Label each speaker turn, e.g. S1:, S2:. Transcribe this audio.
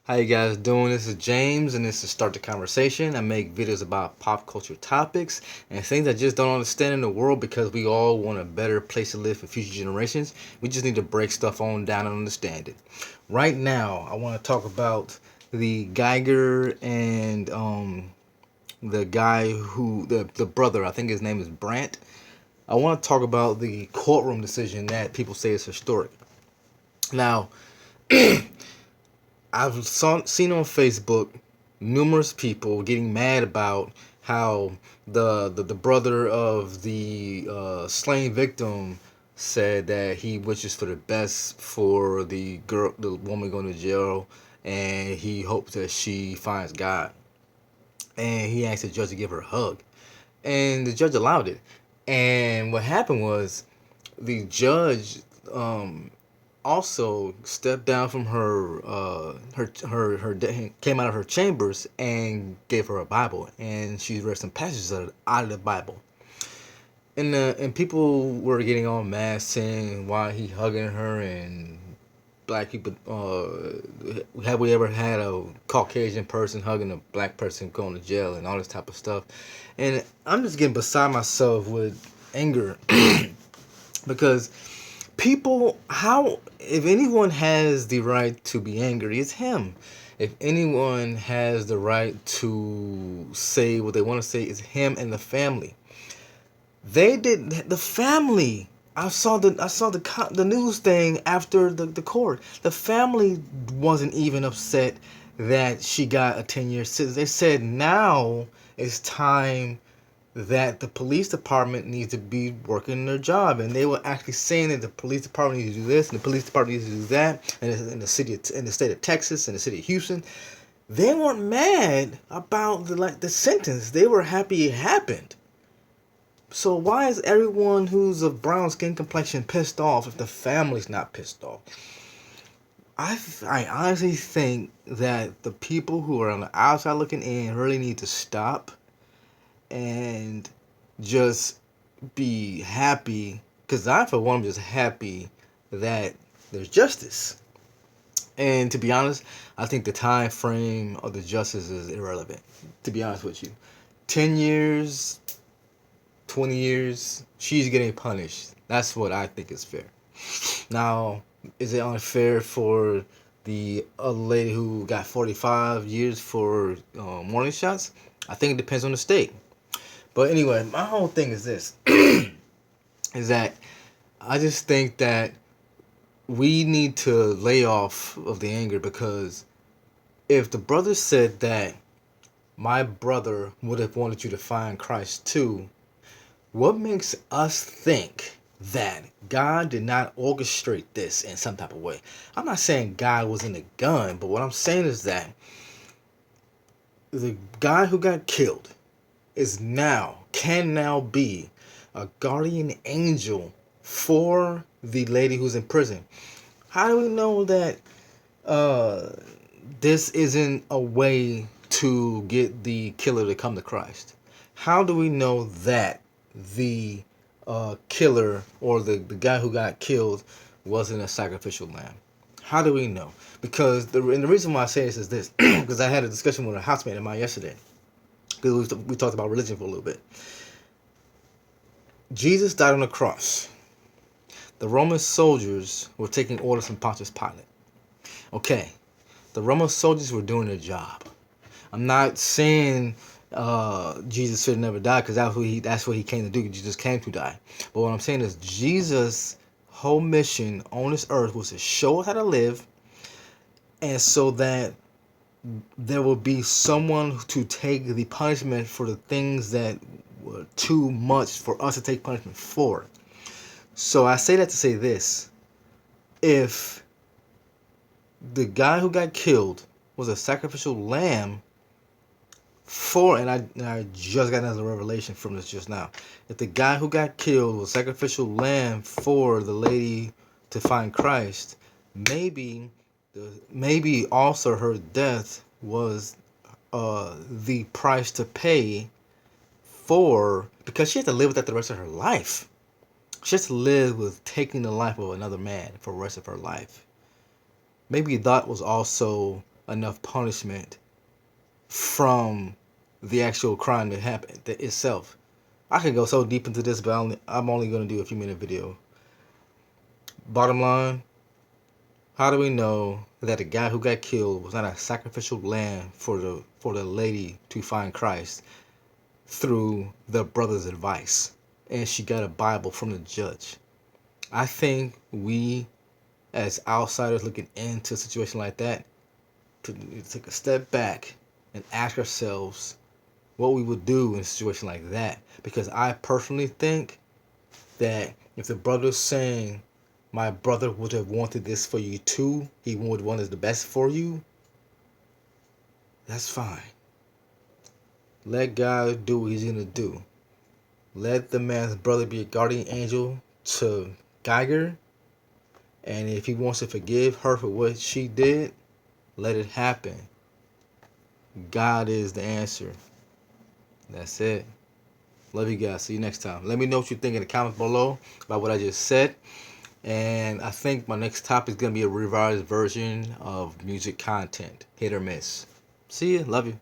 S1: How you guys doing? This is James, and this is Start the Conversation. I make videos about pop culture topics and things I just don't understand in the world because we all want a better place to live for future generations. We just need to break stuff on down and understand it. Right now, I want to talk about the Guyger and the guy who the brother. I think his name is Brandt. I want to talk about the courtroom decision that people say is historic. Now, seen on Facebook numerous people getting mad about how the brother of the slain victim said that he wishes for the best for the woman going to jail, and he hopes that she finds God. And he asked the judge to give her a hug, and the judge allowed it. And what happened was the judge also stepped down from came out of her chambers and gave her a Bible, and she read some passages out of the Bible. And people were getting all mad, saying why he hugging her, and black people. Have we ever had a Caucasian person hugging a black person going to jail and all this type of stuff? And I'm just getting beside myself with anger because people, how, if anyone has the right to be angry, it's him. If anyone has the right to say what they want to say, it's him and the family. They did the family. I saw the news thing after the court. The family wasn't even upset that she got a 10-year sentence. They said now it's time that the police department needs to be working their job, and they were actually saying that the police department needs to do this and the police department needs to do that, and in the state of Texas and the city of Houston, they weren't mad about the sentence. They were happy it happened. So why is everyone who's of brown skin complexion pissed off if the family's not pissed off? I honestly think that the people who are on the outside looking in really need to stop and just be happy, because I for one am just happy that there's justice. And to be honest, I think the time frame of the justice is irrelevant, to be honest with you. 10 years, 20 years, she's getting punished. That's what I think is fair. Now, is it unfair for the other lady who got 45 years for warning shots? I think it depends on the state. But anyway, my whole thing is this: is that I just think that we need to lay off of the anger, because if the brother said that my brother would have wanted you to find Christ too, what makes us think that God did not orchestrate this in some type of way? I'm not saying God was in the gun, but what I'm saying is that the guy who got killed can now be a guardian angel for the lady who's in prison. How do we know that uh, this isn't a way to get the killer to come to Christ? How do we know that the killer, or the guy who got killed, wasn't a sacrificial lamb? How do we know? Because and the reason why I say this is this, because I had a discussion with a housemate of mine yesterday, because we talked about religion for a little bit. Jesus died on the cross. The Roman soldiers were taking orders from Pontius Pilate. Okay, the Roman soldiers were doing their job. I'm not saying Jesus should have never died, because that's what he came to do. Jesus came to die. But what I'm saying is Jesus' whole mission on this earth was to show us how to live, and so that there will be someone to take the punishment for the things that were too much for us to take punishment for. So I say that to say this: if the guy who got killed was a sacrificial lamb and I just got another revelation from this just now. If the guy who got killed was a sacrificial lamb for the lady to find Christ, maybe also her death was the price to pay because she had to live with that the rest of her life. She has to live with taking the life of another man for the rest of her life. Maybe that was also enough punishment from the actual crime that happened itself. I can go so deep into this, but I'm only going to do a few minute video. Bottom line, how do we know that the guy who got killed was not a sacrificial lamb for the lady to find Christ through the brother's advice, and she got a Bible from the judge? I think we, as outsiders looking into a situation like that, to take a step back and ask ourselves what we would do in a situation like that. Because I personally think that if the brother's saying, my brother would have wanted this for you too, he would want the best for you, that's fine. Let God do what he's going to do. Let the man's brother be a guardian angel to Guyger. And if he wants to forgive her for what she did, let it happen. God is the answer. That's it. Love you guys. See you next time. Let me know what you think in the comments below about what I just said. And I think my next topic is going to be a revised version of music content. Hit or miss. See ya. Love you.